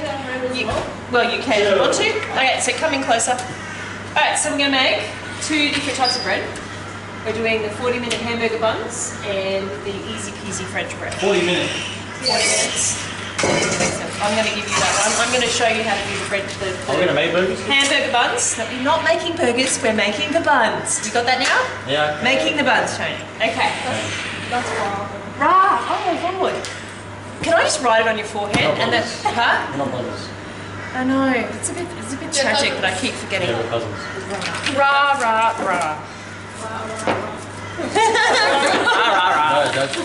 Well, you can if you want to. Okay, so come in closer. Alright, so we're going to make 2 different types of bread. We're doing the 40-minute hamburger buns and the easy peasy French bread. 40 minutes. 40 minutes. So I'm going to give you that one. I'm going to show you how to do the bread. Are we going to make burgers? Hamburger buns. No, we're not making burgers, we're making the buns. You got that now? Yeah. Making the buns, Tony. Okay. That's wrong. Right. Oh, Lord. Can I just write it on your forehead? And then, huh? We're not brothers. I know. It's a bit tragic, but I keep forgetting. Yeah, we're cousins. Rah, rah, rah. No, that's...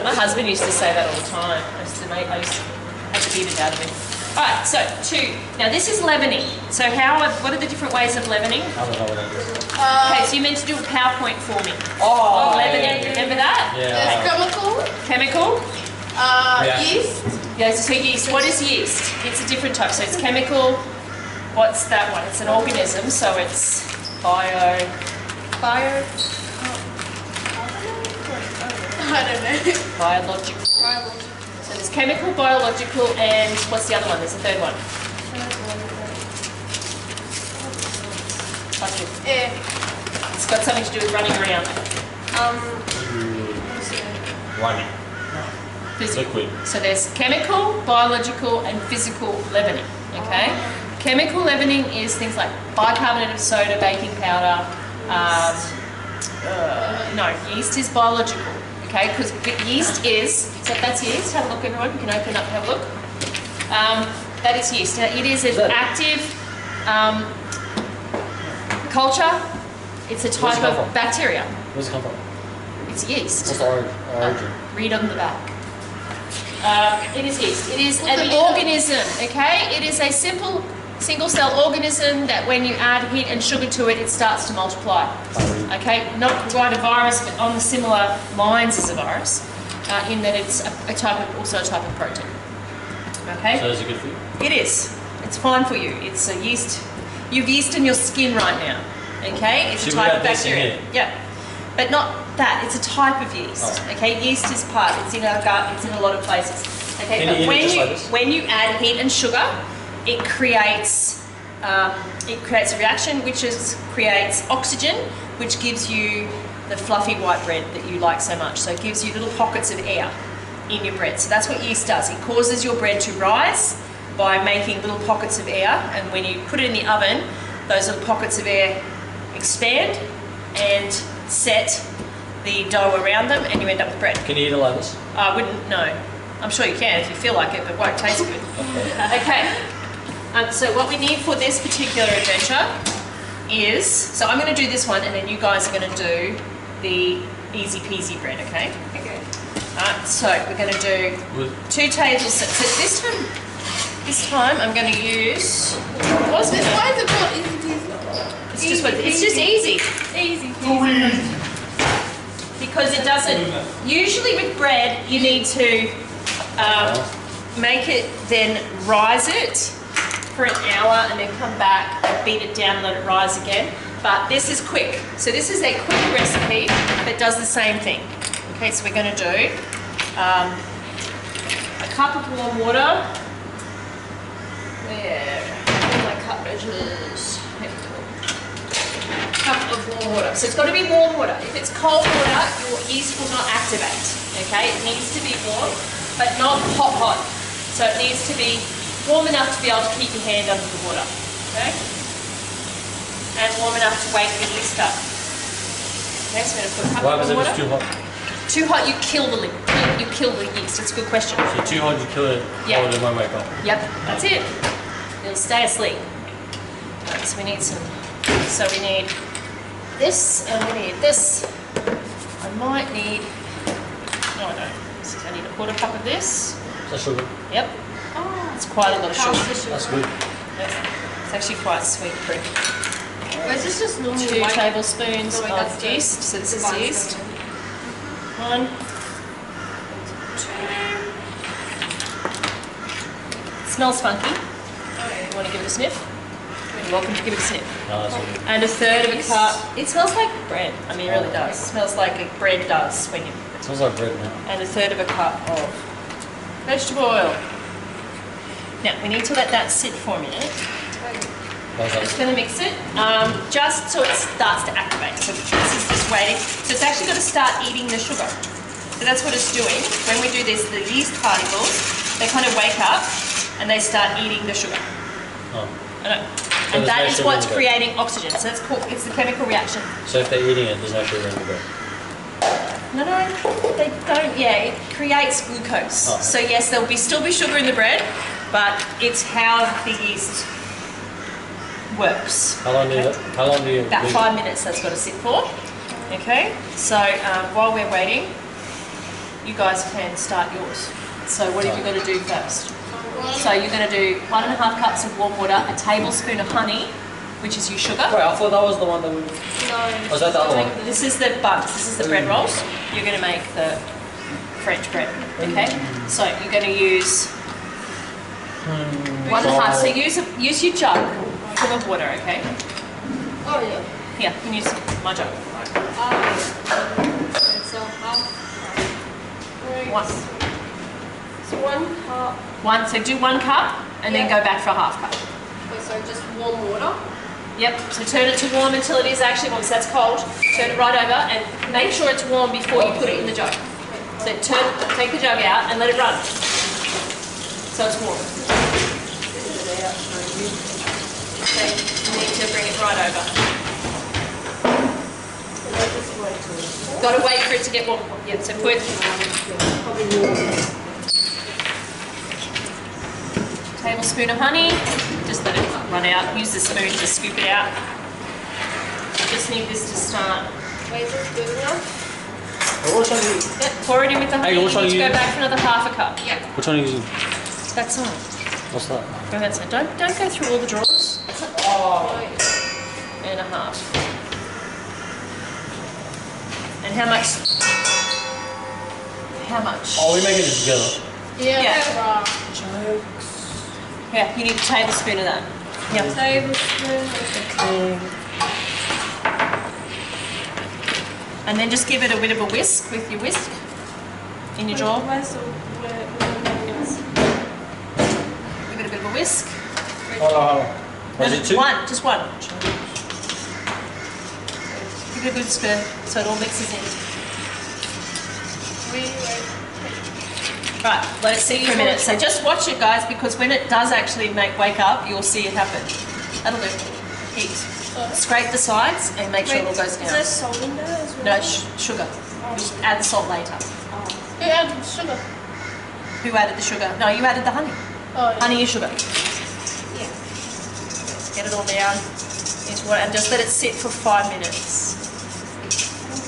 My husband used to say that all the time. I used to have to beat it out of him. Alright, so 2. Now this is leavening. So what are the different ways of leavening? I don't know what that is. Okay, so you meant to do a PowerPoint for me. Oh, leavening, remember that? Yeah. Chemical? Yeast. Yeah, so yeast. What is yeast? It's a different type. So it's chemical. What's that one? It's an organism, so it's bio. I don't know. Biological. So there's chemical, biological, and what's the other one? There's a third one. Air. It's got something to do with running around. Running. Physical. Liquid. So there's chemical, biological, and physical leavening. Okay. Chemical leavening is things like bicarbonate of soda, baking powder. No, yeast is biological. Okay, because yeast is, so that's yeast. Have a look, everyone. You can open up and have a look. That is yeast. Now, it is an active culture. It's a type of bacteria. Where's it come from? It's yeast. What's the origin? Read on the back. It is yeast. It is an organism, okay? It is a simple single-cell organism that when you add heat and sugar to it, it starts to multiply. Okay? Not quite a virus, but on the similar lines as a virus, in that it's also a type of protein. Okay? So is it good for you? It is. It's fine for you. It's a yeast. You've yeast in your skin right now. Okay? It's a type of bacteria. Yeah. But not that. It's a type of yeast. Oh. Okay? Yeast is part. It's in our gut. It's in a lot of places. Okay? Can you But eat it just like this? when you add heat and sugar, it creates a reaction which creates oxygen, which gives you the fluffy white bread that you like so much. So it gives you little pockets of air in your bread. So that's what yeast does. It causes your bread to rise by making little pockets of air, and when you put it in the oven, those little pockets of air expand and set the dough around them, and you end up with bread. Can you eat it like this? I wouldn't know. I'm sure you can if you feel like it, but it won't taste good. Okay. So what we need for this particular adventure is, so I'm going to do this one, and then you guys are going to do the easy peasy bread, okay? Okay. Alright, so we're going to do 2 tablespoons. So this time I'm going to use. Why is it called easy peasy? It's just easy. Easy peasy. Because it doesn't. Usually with bread, you need to make it, then rise it for an hour, and then come back and beat it down and let it rise again. But this is quick. So this is a quick recipe that does the same thing. Okay, so we're going to do a cup of warm water. Where are my cup measures? Cup of warm water. So it's got to be warm water. If it's cold water, your yeast will not activate. Okay, it needs to be warm, but not hot. So it needs to be warm enough to be able to keep your hand under the water. Okay, and warm enough to wake the yeast up. Okay, so I'm going to put a cup Why of was it warm just water. too hot? Too hot, you kill the you kill the yeast. That's a good question. So too hot, you kill it. Yeah. Or it won't wake up. Yep, that's it. It'll stay asleep. Right, so we need some. So we need this, and we need this. I might need. No, I don't. I need a quarter cup of this. Is that sugar? Yep. Oh, It's quite a lot of sugar. That's good. It's actually quite sweet fruit. is this just normal 2 white? tablespoons No, wait, that's of the- yeast. So this is the yeast. bun. 1, 2. Smells funky. You want to give it a sniff? You're welcome to give it a sniff. No, that's good. And a third of a cup. It smells like bread. I mean, it really does. It smells like a bread does when you. It smells like bread now. And a third of a cup of vegetable oil. Now we need to let that sit for a minute. How's Just that? going to mix it, just so it starts to activate. So this is just waiting. So it's actually got to start eating the sugar. So that's what it's doing. When we do this, the yeast particles, they kind of wake up and they start eating the sugar. Oh. I know. So And there's that no is sugar what's in the bread. creating oxygen. So it's called, it's the chemical reaction. So if they're eating it, there's no sugar in the bread. No, they don't. Yeah, it creates glucose. Oh. So yes, there'll still be sugar in the bread, but it's how the yeast works. How long do you About leave 5 minutes that's got to sit for. Okay, so while we're waiting, you guys can start yours. So what have you got to do first? So you're going to do 1.5 cups of warm water, a tablespoon of honey, which is your sugar. Wait, I thought that was the one that we... No. Was that the other one? This is the buns, this is the bread rolls. You're going to make the French bread, okay? So you're going to use 1.5, so use your jug full of water, okay? Oh yeah. Here, you can use my jug. So half. One. So 1 cup. So do 1 cup and then Yeah. go back for a half cup. Okay, so just warm water. Yep, so turn it to warm until it is actually warm, so that's cold. Turn it right over and make sure it's warm before you put it in the jug. So take the jug out and let it run. So it's warm. Okay, you need to bring it right over. Got to wait for it to get warm. Yeah, so put tablespoon of honey. Just let it run out. Use the spoon to scoop it out. Just need this to start. Wait, is this good enough? Which one are you... Yep, pour it in with the honey. Hey, which You one need to are go you- back for another half a cup. Yeah. Which one are you using? That's all. What's that? Go that side. Don't go through all the drawers. And a half. And how much? How much? Oh, we're making it together. Yeah. Yeah. Yeah, you need a tablespoon of that. Yeah. Tablespoon. Okay. And then just give it a bit of a whisk with your whisk in your drawer. Where's the Give it a bit of a whisk. Hold on. Was it two? One, just one. Give it a good stir so it all mixes in. Right, let it sit for a minute. So just watch it, guys, because when it does actually wake up, you'll see it happen. That'll do. Heat. Scrape the sides and make sure it all goes Is down. there salt in there as well? No, sugar. Just add the salt later. Who added sugar? Who added the sugar? No, you added the honey. Oh, yeah. Honey is sugar. Yeah. Get it all down into water and just let it sit for 5 minutes.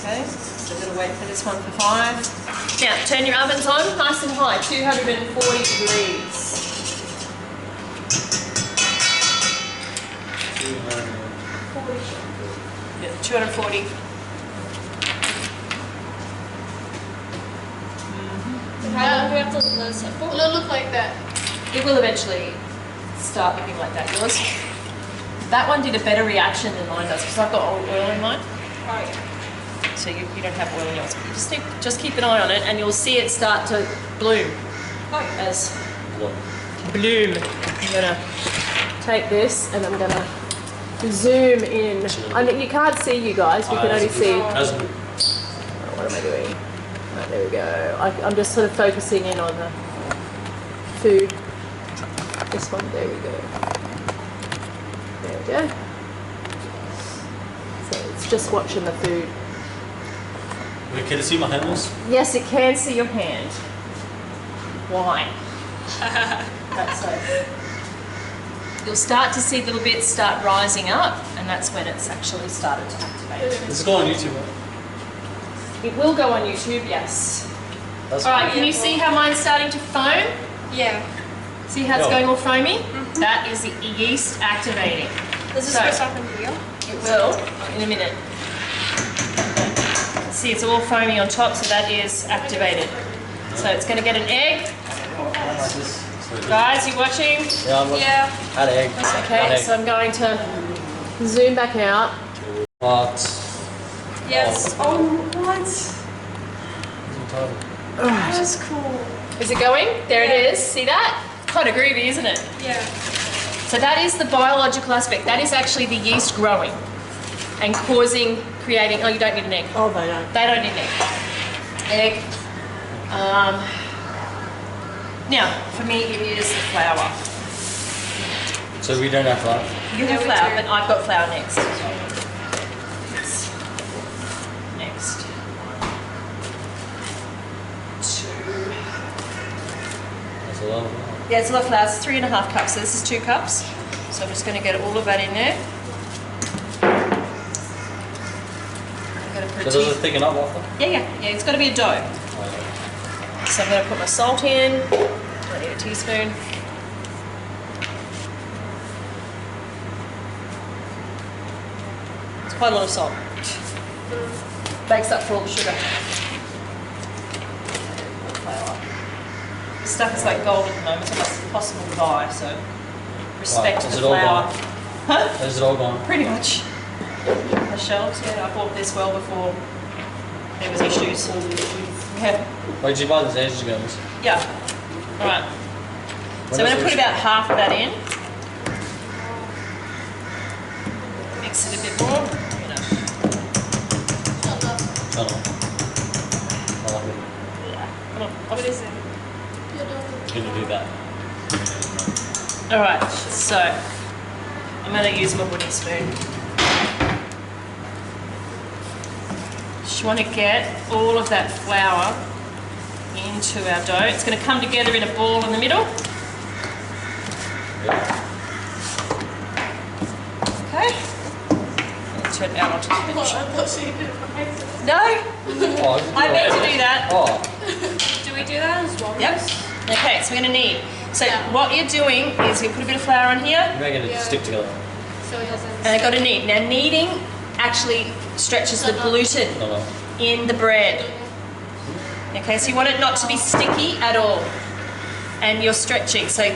Okay, so I'm going to wait for this one for 5. Now, turn your ovens on nice and high, 240 degrees. 240. How long do we have to let it sit for? Will it look like that? It will eventually start looking like that. Yours? That one did a better reaction than mine does because I've got oil in mine. Oh yeah. So you don't have oil in yours. But you just keep an eye on it and you'll see it start to bloom. As bloom. I'm gonna take this and I'm gonna zoom in. I mean, you can't see you guys. We can only see. That's good. What am I doing? Right, there we go. I'm just sort of focusing in on the food. This one. There we go. There we go. So it's just watching the food. Wait, can you see my handles? Yes, it can see your hand. Why? That's so. You'll start to see little bits start rising up, and that's when it's actually started to activate. This is going on YouTube, right? It will go on YouTube, yes. That's All right, cool. can you see how mine's starting to foam? Yeah. See how it's Yeah. going all foamy? That is the yeast activating. Does this So- go something here? It will in a minute. See, it's all foamy on top, so that is activated. So it's going to get an egg. Guys, you watching? Yeah, I'm Yeah. Add egg. Okay, Add egg. so I'm going to zoom back out. But... Yes. Oh, what? Is it going? There it is. See that? Quite a groovy, isn't it? Yeah. So that is the biological aspect. That is actually the yeast growing and creating, oh, you don't need an egg. Oh, they don't. They don't need an egg. Now, for me, it is the flour. So we don't have flour? You have flour, but I've got flour next. Next. 2. That's a lot of flour. Yeah, it's a lot of flour. It's 3.5 cups. So this is 2 cups. So I'm just going to get all of that in there. I'm going to put So does it thicken up after? Yeah. It's got to be a dough. Oh, So I'm going to put my salt in. I need a teaspoon. It's quite a lot of salt. Bakes up for all the sugar. This stuff is like gold at the moment. It's almost impossible to buy, so respect Right, the is it all flour. gone? Huh? Is it all gone? Pretty much. The shelves, yeah. I bought this well before there was issues. Yeah. Where did you buy this ages ago? Miss? Yeah. All right. So I'm going to put about half of that in. Mix it a bit more. I don't know. I like it. Yeah. Come on. What is it? You're gonna do that. All right. So I'm going to use my wooden spoon. Just want to get all of that flour into our dough. It's going to come together in a ball in the middle. Yeah. Okay. I'll turn it out onto the I bench. thought she did it for myself. No, Oh, I meant to do that. Oh, Do we do that as well? Yep. Okay, so we're going to knead. So what you're doing is you put a bit of flour on here, you're making it Yeah. stick together. So it doesn't. and I got to knead. Now kneading actually stretches the gluten No. in the bread. Okay, so you want it not to be sticky at all, and you're stretching. So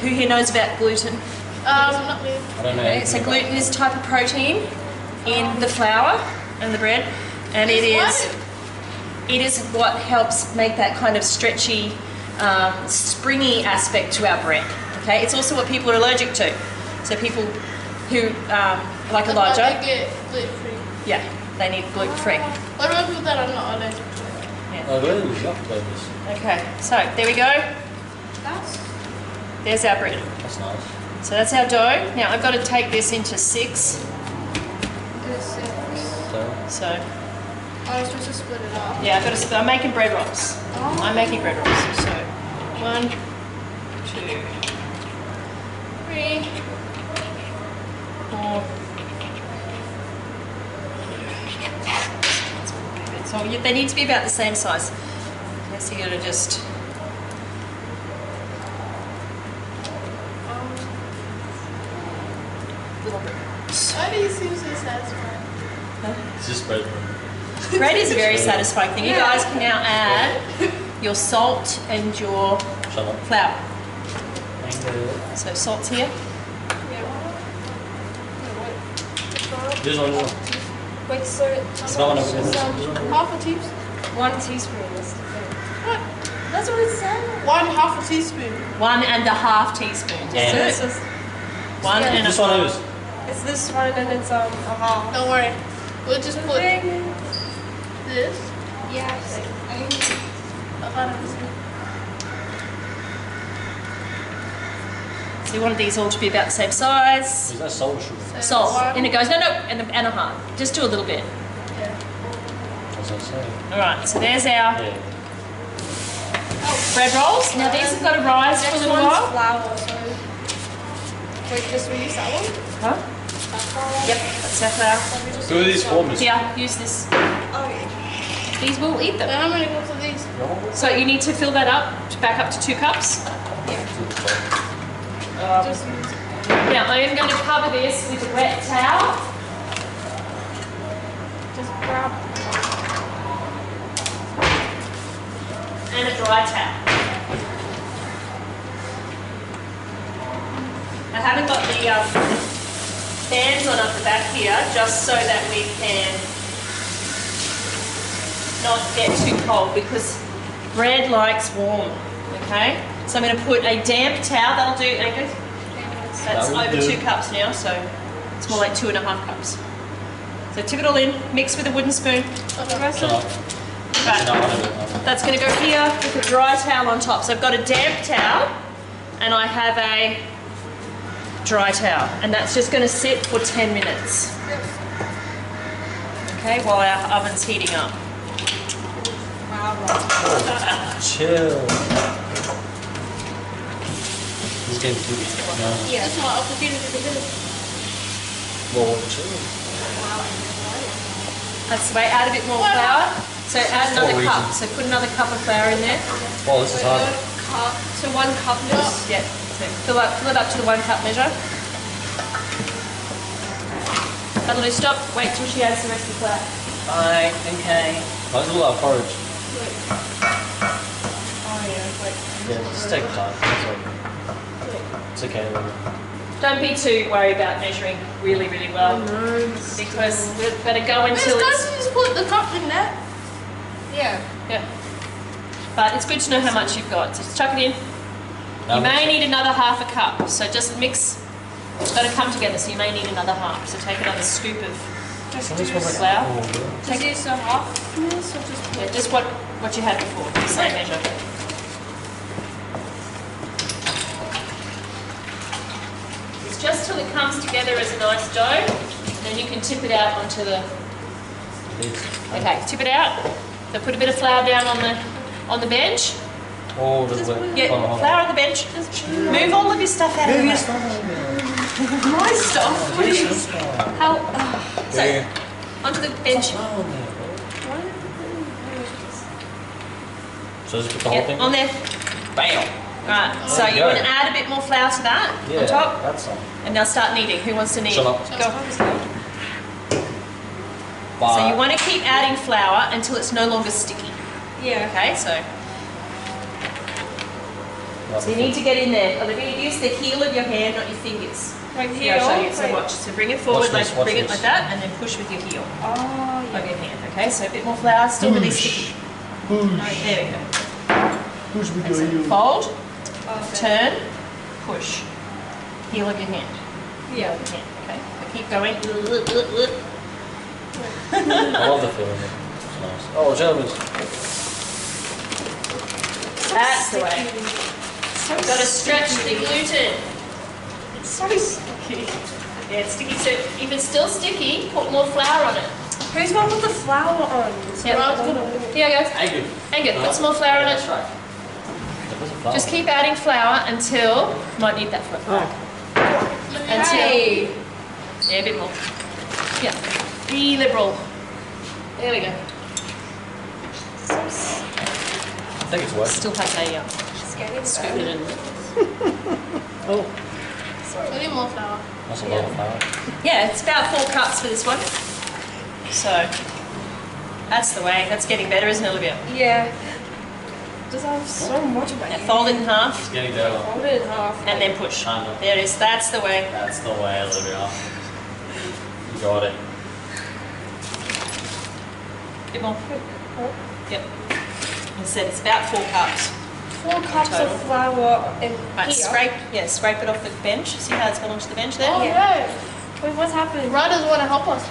who here knows about gluten? Not me. I don't know. Okay, anything so about gluten is a type of protein in the flour and the bread, and it is what helps make that kind of stretchy, springy aspect to our bread. Okay, it's also what people are allergic to. So people who like That's why Elijah, they get gluten-free. yeah, they need gluten-free. What about people that are not allergic to it? Oh, gluten is yuck flavors. Okay, so there we go. That's There's our bread. That's nice. So that's our dough. Now I've got to take this into 6. this. So, So I was supposed to split it up. yeah, I've got to. I'm making bread rolls. Oh. I'm making bread rolls. So 1, 2, 3, 4. So they need to be about the same size. Okay, so you're going to just. Little bit. Why do you seem so satisfied? it's just bread. Bread is a very satisfying thing. You Yeah. guys can now add your salt and your Shut up. flour. Thank you. So salt's here. This one. Wait, so It's not one of this. half a teaspoon. 1 teaspoon is the thing. What? That's what it said. 1/2 a teaspoon. 1.5 teaspoons. Yeah. So That's it's it. just, One Yeah. and This a one half. is. it's this one and it's a half. Don't worry. We'll just put Thing. this. Yes. So you want these all to be about the same size. Is that salt or sugar? Salt. One. In it goes. No, and a half. Just do a little bit. That's what I say. All right. So there's our Yeah. bread rolls. Now these have got to rise for a Next little one's while. flour, so. Wait, just we use that one? Huh? That flour? Yep. That's our flour. So we just Who are these for, miss? Here, use this. Oh, yeah. These will eat Then them. how many cups of these? So you need to fill that up, back up to 2 cups. Just use. Now I am going to cover this with a wet towel. Just grab. And a dry towel. I haven't got the fans on up the back here, just so that we can not get too cold, because bread likes warm. Okay, so I'm going to put a damp towel. That'll do, Angus. That's That will over do. 2 cups now, so it's more like 2.5 cups. So tip it all in, mix with a wooden spoon. So, Right, no, that's going to go here with a dry towel on top. So I've got a damp towel and I have a dry towel, and that's just going to sit for 10 minutes. Okay, while our oven's heating up. chill. This game too. No. Yeah, that's why I'll continue to do this. Well, chill. That's the way. Add a bit more flour. So add another For cup. reasons. So put another cup of flour in there. Oh, this is hard. So 1 cup is. Yeah. So fill it up to the 1 cup measure. That'll do. Stop. Wait till she adds the rest of the flour. Fine. Okay. That's a lot of porridge. Oh yeah. Wait. Yeah, just take time. It's okay. Don't be too worried about measuring really, really well. Because we're going to go until it's... Don't you just put the cup in there? Yeah. Yeah. But it's good to know how much you've got. So just chuck it in. You may need another half a cup. So just mix. It's got to come together, so you may need another half. So take another scoop of flour. Take it so half this or just Yeah, just what you had before, the same measure. It's just till it comes together as a nice dough, then you can tip it out onto the... Okay, tip it out. So put a bit of flour down on the bench. Oh, there's wet. Yeah, flour on the bench. Move all of your stuff out of the way. My stuff? What is... How... So, onto the bench. So just put the whole Yeah, thing? on there. Bam! Right, so you go. want to add a bit more flour to that Yeah, on top, that's all. and now start kneading. Who wants to knead? Shut up. Go. So you want to keep adding flour until it's no longer sticky. Yeah. Okay, so you need to get in there. Olivia, use the heel of your hand, not your fingers. Like Here, here. I'll show you. So watch. So bring it forward, Watch this, like watch bring it this. like that, and then push with your heel Oh, of yeah. your hand. Okay, so a bit more flour, still really sticky. Right, there we go. Push with Okay, your so heel. fold, Okay. turn, push. Heel of your hand. Yeah. Heel of your hand. Okay, so keep going. I love the feeling. It's nice. Oh, gentlemen. That's the way. You've got to stretch the gluten. It's so sticky. Yeah, it's sticky. So if it's still sticky, put more flour on it. Who's going to put the flour on? Here you go. I do. Hang it. Put some more flour on it. That's right. There's a flower. Just keep adding flour until might need that flour. Until yeah, a bit more. Yeah, be liberal. There we go. I think it's working. Still have a scoop it in. I need more flour. That's a lot of flour. Yeah, it's about 4 cups for this one. So that's the way. That's getting better, isn't it, Olivia? Yeah. Just have so much of Now it. fold it in half It's getting better. Fold it in half. and then push. I know. There it is. That's the way. That's the way, Olivia. You got it. Bit more. Yep. I said it's about 4 cups. 4 cups Total. of flour in Right, here. scrape it off the bench. See how it's gone onto the bench there? Oh, Yeah. no. Wait, what's happening? Rod doesn't want to help us.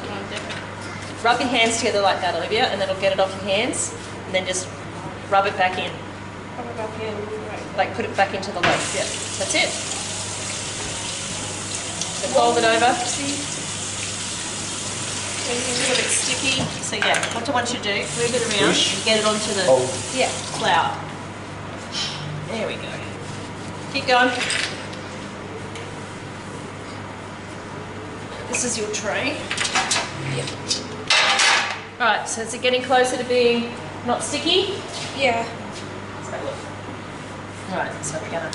Rub your hands together like that, Olivia, and then it'll get it off your hands. And then just rub it back in. Come back in. Right. Like put it back into the loaf. Yeah, that's it. So fold it over. It's a little bit sticky. So yeah, what I want you to do, move it around Push. and get it onto the Oh, Yeah. flour. There we go. Keep going. This is your tray. Yeah. Right, so is it getting closer to being not sticky? Yeah. Let's have a look. Right, so we're gonna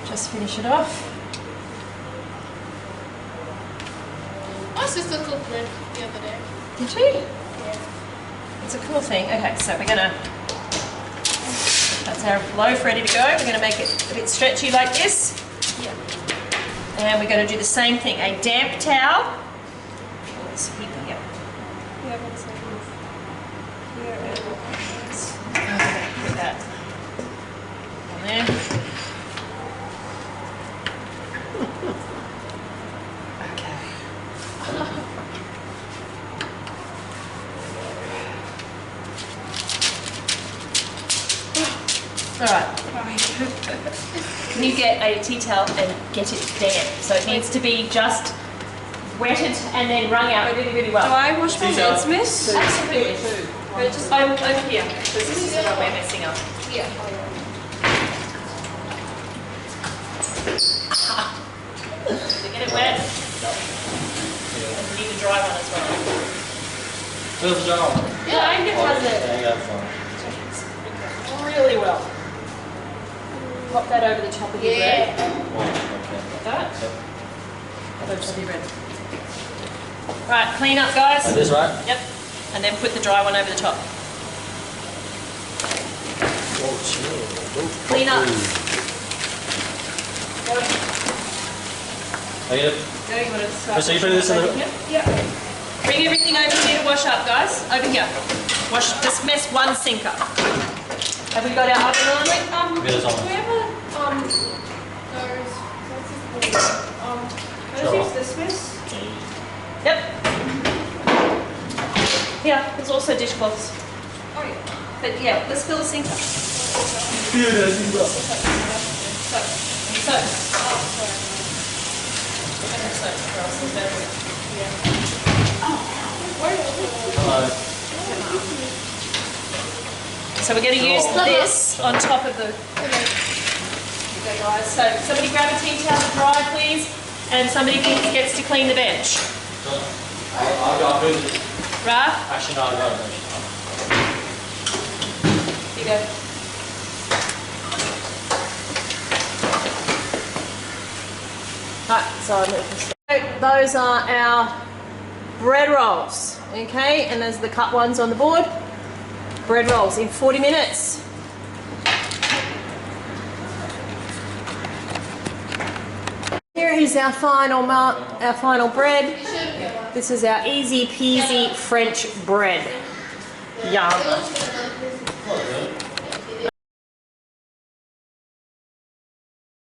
just finish it off. My sister cooked bread the other day. Did she? Yeah. It's a cool thing. Okay, so we're gonna, that's our loaf ready to go. We're gonna make it a bit stretchy like this. Yeah. And we're gonna do the same thing. A damp towel. Oh, it's heaping, yeah. Yeah, that's like here and Okay, put that Alright. Can you get a tea towel and get it damp? So it needs to be just wetted and then wrung out really, really well. Do I wash my hands, miss? Absolutely. But just over here, because this is what we're messing up. Yeah. To get it wet, and you need a dry one as well. Where's the jar? Yeah, I think it has it There you go, fine. really well. Pop that over the top of your bread. Okay. Like that. Yep. Over the top of your bread. Right, clean up, guys. Like this, right? Yep. And then put the dry one over the top. Oh, chill. Clean up. Go. Are you Go, you want to start? So you put this in the... Yeah. Bring everything over here to wash up, guys. Over here. Wash, just mess one sink up. Have we got our oven on? Get us on. Do we have a, Can I use this, miss? Yep. Yeah, there's also dishcloths. oh yeah. But yeah, let's fill the sink up. Soap. Oh, sorry. Okay, soap, or else there's no way. Hello. So we're going to use this on top of the... Okay, guys. So somebody grab a tea towel to dry, please. And somebody gets to clean the bench. I'll go through this. Right? Actually, no, I'll go. Here you go. Right, so I'm going to... Those are our bread rolls, okay? And there's the cut ones on the board. Bread rolls in 40 minutes. Here is our final bread. This is our easy peasy French bread. Yum.